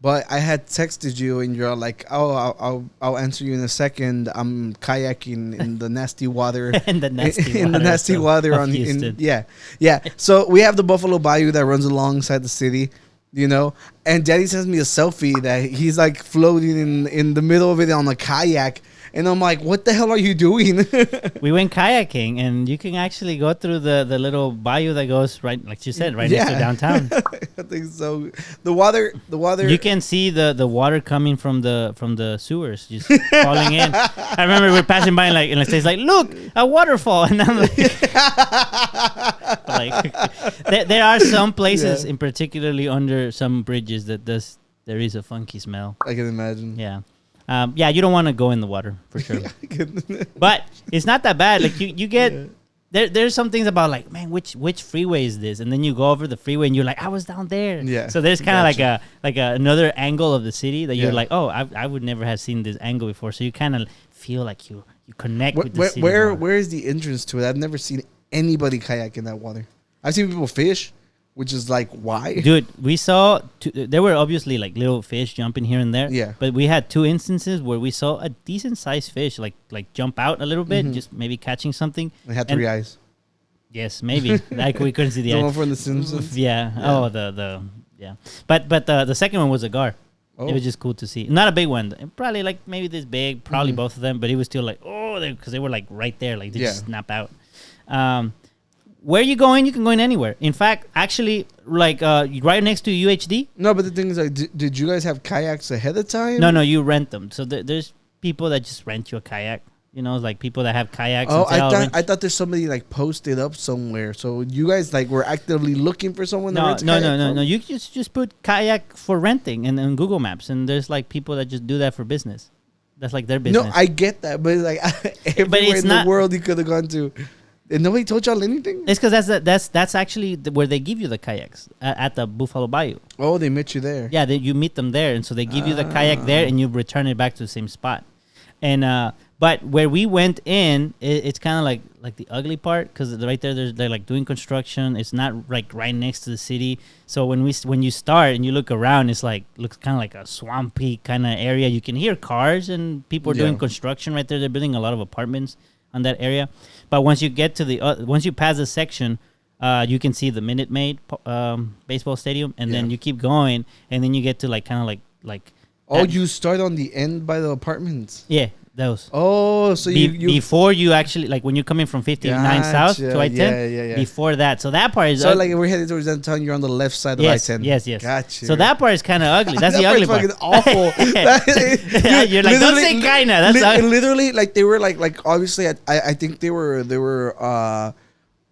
But I had texted you, and you're like, "Oh, I'll answer you in a second. I'm kayaking in the nasty water, in the nasty water of on Houston. yeah. So we have the Buffalo Bayou that runs alongside the city, you know. And Daddy sends me a selfie that he's like floating in the middle of it on a kayak, and I'm like, "What the hell are you doing?" We went kayaking, and you can actually go through the little bayou that goes right, like you said, right next to downtown. I think so. The water. You can see the water coming from the sewers, just falling in. I remember we're passing by, and it says like, "Look, a waterfall," and I'm like, there are some places, in particularly under some bridges, there is a funky smell. I can imagine. Yeah. You don't want to go in the water for sure. But it's not that bad. Like you get there's some things about like, man, which freeway is this? And then you go over the freeway and you're like, I was down there. Yeah. So there's kind of like another angle of the city that you're like, oh, I would never have seen this angle before. So you kind of feel like you connect with the city. Where is the entrance to it? I've never seen anybody kayak in that water. I've seen people fish, which is like, why? Dude, we saw there were obviously like little fish jumping here and there. Yeah. But we had 2 instances where we saw a decent sized fish like jump out a little bit, just maybe catching something. It had 3 eyes. Yes, maybe. Like we couldn't see the The eyes. one from The Simpsons. Yeah. Oh, yeah. But the second one was a gar. Oh. It was just cool to see. Not a big one. Probably like maybe this big. Probably both of them. But it was still like, oh, because they were like right there. Like they just snap out. Where you going? You can go in anywhere. In fact, actually, like right next to UHD. No, but the thing is, like, did you guys have kayaks ahead of time? No, you rent them. So there's people that just rent you a kayak. You know, like people that have kayaks. Oh, I thought there's somebody like posted up somewhere. So you guys like were actively looking for someone. No. to rent a kayak from? You just put kayak for renting and Google Maps, and there's like people that just do that for business. That's like their business. No, I get that, but it's like everywhere in the world you could have gone to, and nobody told y'all anything. It's because that's actually where they give you the kayaks at the Buffalo Bayou. Oh, they met you there. Yeah, you meet them there, and so they give you the kayak there, and you return it back to the same spot. And but where we went in, it's kind of like the ugly part because right there they're like doing construction. It's not like right next to the city. So when you start and you look around, it's like looks kind of like a swampy kind of area. You can hear cars and people are doing construction right there. They're building a lot of apartments on that area. But once you get to once you pass the section, you can see the Minute Maid baseball stadium, and then you keep going, and then you get to like kind of like. Oh, you start on the end by the apartments. Yeah, those. Oh, so you before you actually like when you're coming from 59 South to I-10. Yeah. Before that, so that part is. So like we're headed towards downtown. You're on the left side of I-10. Yes. Gotcha. So that part is kind of ugly. That's that the ugly part. Fucking awful. You're like, don't say kinda. That's literally like they were like obviously I think they were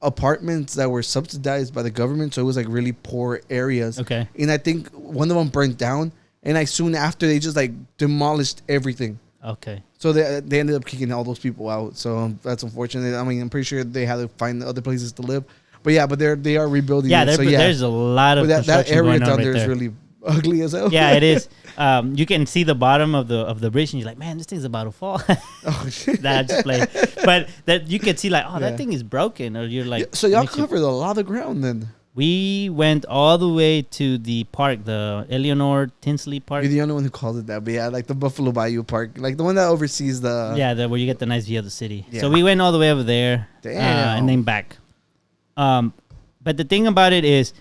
apartments that were subsidized by the government, so it was like really poor areas. Okay. And I think one of them burnt down. And like soon after, they just like demolished everything. Okay. So they ended up kicking all those people out. So that's unfortunate. I mean, I'm pretty sure they had to find other places to live. But yeah, they are rebuilding. Yeah, it. There's a lot of that area down there is right really ugly as hell. Yeah, it is. You can see the bottom of the bridge, and you're like, man, this thing's about to fall. Oh shit! That I just played. But that you can see like, oh, that thing is broken, or you're like. So y'all covered a lot of ground then. We went all the way to the park, the Eleanor Tinsley Park. You're the only one who calls it that, but yeah, like the Buffalo Bayou Park, like the one that oversees the... Yeah, where you get the nice view of the city. Yeah. So we went all the way over there. And then back. But the thing about it is,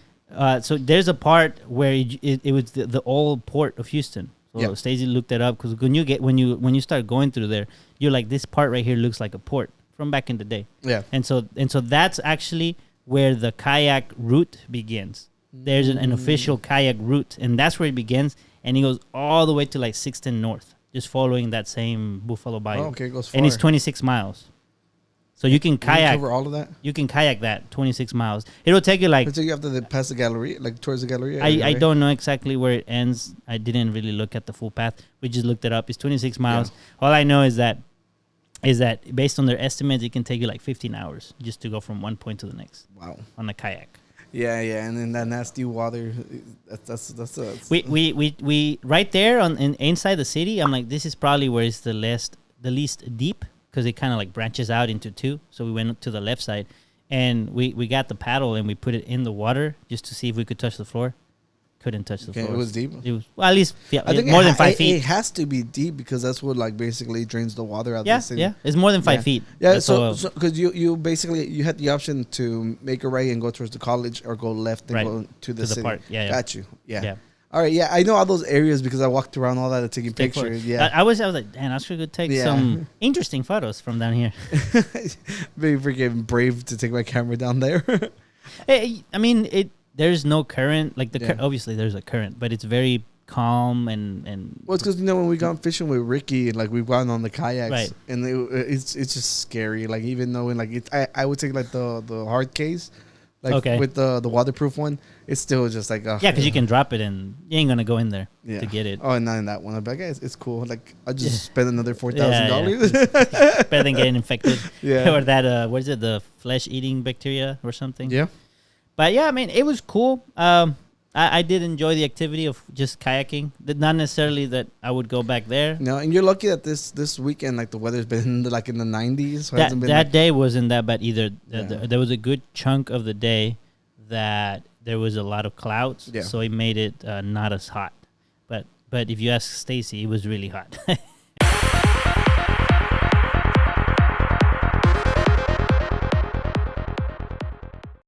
so there's a part where it was the old port of Houston. So Stacey looked it up because when you start going through there, you're like, this part right here looks like a port from back in the day. Yeah. And so that's actually where the kayak route begins. There's an official kayak route, and that's where it begins, and it goes all the way to like 610 North, just following that same Buffalo Bayou. Oh, okay, it goes far. And it's 26 miles. So you can kayak. Cover all of that? You can kayak that 26 miles. It'll take you like... Until you have to pass the gallery, like towards the gallery? I don't know exactly where it ends. I didn't really look at the full path. We just looked it up. It's 26 miles. Yeah. All I know is that based on their estimates, it can take you like 15 hours just to go from one point to the next. Wow. On a kayak. Yeah, and then that nasty water. That's we right there inside the city. I'm like, this is probably where it's the least deep because it kind of like branches out into two. So we went to the left side, and we got the paddle and we put it in the water just to see if we could touch the floor. couldn't touch the Okay, floor. it was deep. It was well, at least I think more than 5 It feet. has to be deep because that's what like basically drains the water out of Yeah, the city. yeah, it's more than 5 Yeah. feet. Yeah, That's so all- because you basically you had the option to make a right and go towards the college or go left and Right. go to the the city. park. Yeah, yeah. Got you. Yeah. Yeah. All right. Yeah, I know all those areas because I walked around all that taking Take photos. pictures. Yeah. I was like, damn, I could take Yeah. some interesting photos from down here. Very freaking brave to take my camera down there. Hey, I mean, there's no current. Like Yeah. obviously there's a current, but it's very calm and Well, it's because when we gone fishing with Ricky and like we've gone on the kayaks, Right. and it's just scary. Like even knowing like I would take like the hard case, like Okay. with the waterproof one. It's still just like yeah, because you can drop it and you ain't gonna go in there yeah. to get it. Oh, and not in that one. I'm like, yeah, it's cool. Like I'll just Yeah. spend another $4,000. Better than getting infected. Yeah. Or that what is it, the flesh eating bacteria or something. Yeah. But yeah, I mean, it was cool. I did enjoy the activity of just kayaking. Not necessarily that I would go back there. No, and you're lucky that this weekend like the weather's been like in the 90s. So it That hasn't been that day wasn't that bad either. Yeah. There was a good chunk of the day that there was a lot of clouds, Yeah. so it made it not as hot. But if you ask Stacy, it was really hot.